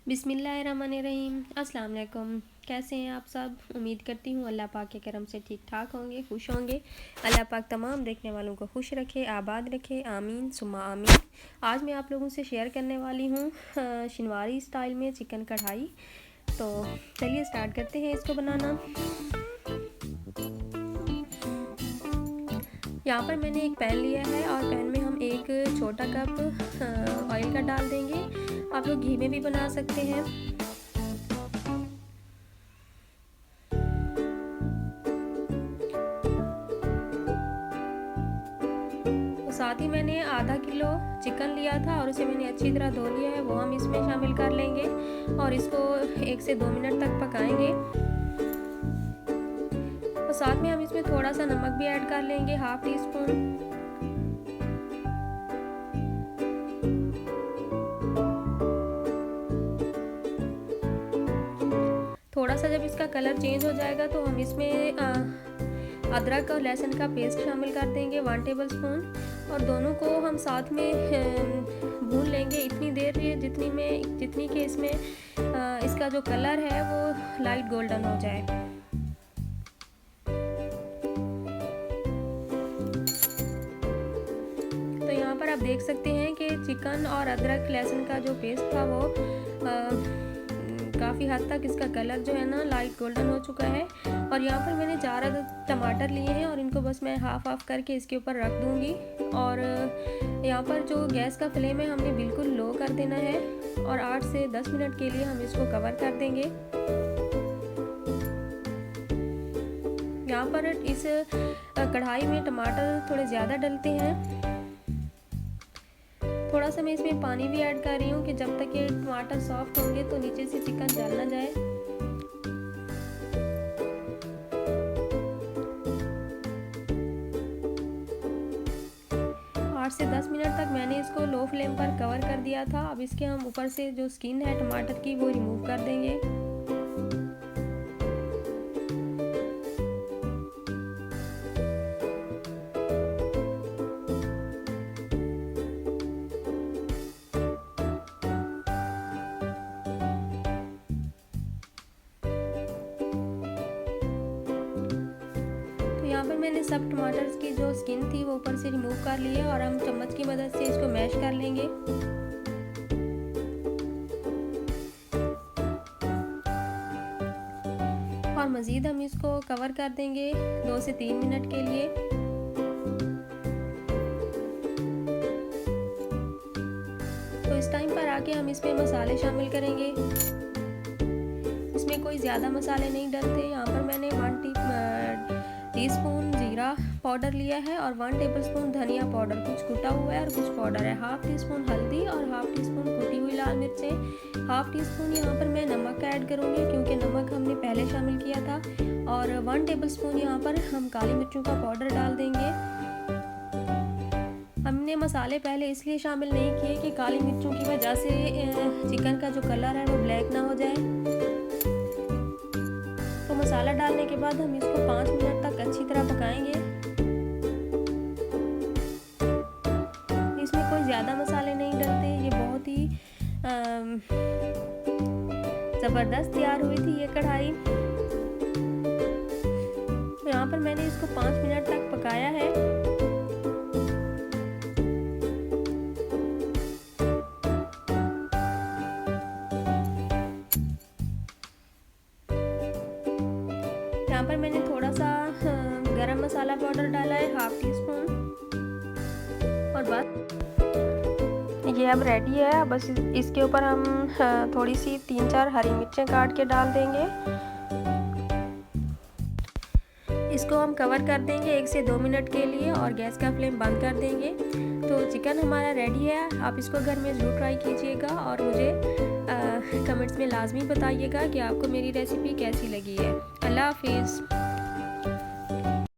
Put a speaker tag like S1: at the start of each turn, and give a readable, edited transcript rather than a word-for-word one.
S1: बिस्मिल्लाहिर्रहमानिर्रहीम। अस्सलाम वालेकुम। कैसे हैं आप सब? उम्मीद करती हूँ अल्लाह पाक के करम से ठीक ठाक होंगे, खुश होंगे। अल्लाह पाक तमाम देखने वालों को खुश रखे, आबाद रखे, आमीन सुम्मा आमीन। आज मैं आप लोगों से शेयर करने वाली हूँ शिनवारी स्टाइल में चिकन कढ़ाई। तो चलिए स्टार्ट करते हैं इसको बनाना। यहाँ पर मैंने एक पैन लिया है और पैन में हम एक छोटा कप ऑयल का डाल देंगे। आप लोग घी में भी बना सकते हैं। तो साथ ही मैंने आधा किलो चिकन लिया था और उसे मैंने अच्छी तरह धो लिया है, वो हम इसमें शामिल कर लेंगे और इसको 1 से 2 मिनट तक पकाएंगे। तो साथ में हम इसमें थोड़ा सा नमक भी ऐड कर लेंगे, हाफ टी स्पून। थोड़ा सा जब इसका कलर चेंज हो जाएगा तो हम इसमें अदरक और लहसुन का पेस्ट शामिल कर देंगे 1 टेबल स्पून और दोनों को हम साथ में भून लेंगे इतनी देर जितनी कि इसमें इसका जो कलर है वो लाइट गोल्डन हो जाए। तो यहाँ पर आप देख सकते हैं कि चिकन और अदरक लहसुन का जो पेस्ट था वो काफ़ी हद तक इसका कलर जो है ना लाइट गोल्डन हो चुका है। और यहाँ पर मैंने 4 टमाटर लिए हैं और इनको बस मैं हाफ करके इसके ऊपर रख दूँगी। और यहाँ पर जो गैस का फ्लेम है हमने बिल्कुल लो कर देना है और 8 से 10 मिनट के लिए हम इसको कवर कर देंगे। यहाँ पर इस कढ़ाई में टमाटर थोड़े ज़्यादा डलते हैं। थोड़ा सा मैं इसमें पानी भी ऐड कर रही हूँ कि जब तक ये टमाटर सॉफ्ट होंगे तो नीचे से चिकन जल ना जाए। आठ से 10 मिनट तक मैंने इसको लो फ्लेम पर कवर कर दिया था। अब इसके हम ऊपर से जो स्किन है टमाटर की वो रिमूव कर देंगे। यहाँ पर मैंने सब टमाटर की जो स्किन थी वो ऊपर से रिमूव कर ली है और हम चम्मच की मदद से इसको मैश कर लेंगे। और मज़ीद हम इसको कवर कर देंगे 2 से 3 मिनट के लिए। तो इस टाइम पर आके हम इसमें मसाले शामिल करेंगे। इसमें कोई ज़्यादा मसाले नहीं डलते। यहाँ पर मैंने 1 टीस्पून जीरा पाउडर लिया है और 1 टेबलस्पून धनिया पाउडर, कुछ कुटा हुआ है और कुछ पाउडर है, हाफ टी स्पून हल्दी और हाफ टी स्पून कुटी हुई लाल मिर्चें, हाफ टी स्पून यहाँ पर मैं नमक ऐड करूँगी क्योंकि नमक हमने पहले शामिल किया था। और 1 टेबलस्पून यहाँ पर हम काली मिर्चों का पाउडर डाल देंगे। हमने मसाले पहले इसलिए शामिल नहीं किए कि काली मिर्चों की वजह से चिकन का जो कलर है वो ब्लैक ना हो जाए। तो मसाला डालने के बाद हम इसको 5 मिनट तक अच्छी तरह पकाएंगे। इसमें कोई ज़्यादा मसाले नहीं डलते, ये बहुत ही ज़बरदस्त तैयार हुई थी ये कढ़ाई। तो यहाँ पर मैंने इसको 5 मिनट तक पकाया है। यहाँ पर मैंने थोड़ा सा गरम मसाला पाउडर डाला है, हाफ टी स्पून। और बस ये अब रेडी है। बस इसके ऊपर हम थोड़ी सी 3-4 हरी मिर्चें काट के डाल देंगे। इसको हम कवर कर देंगे 1 से 2 मिनट के लिए और गैस का फ्लेम बंद कर देंगे। तो चिकन हमारा रेडी है। आप इसको घर में ज़रूर ट्राई कीजिएगा और मुझे कमेंट्स में लाजमी बताइएगा कि आपको मेरी रेसिपी कैसी लगी है। अल्लाह हाफिज़।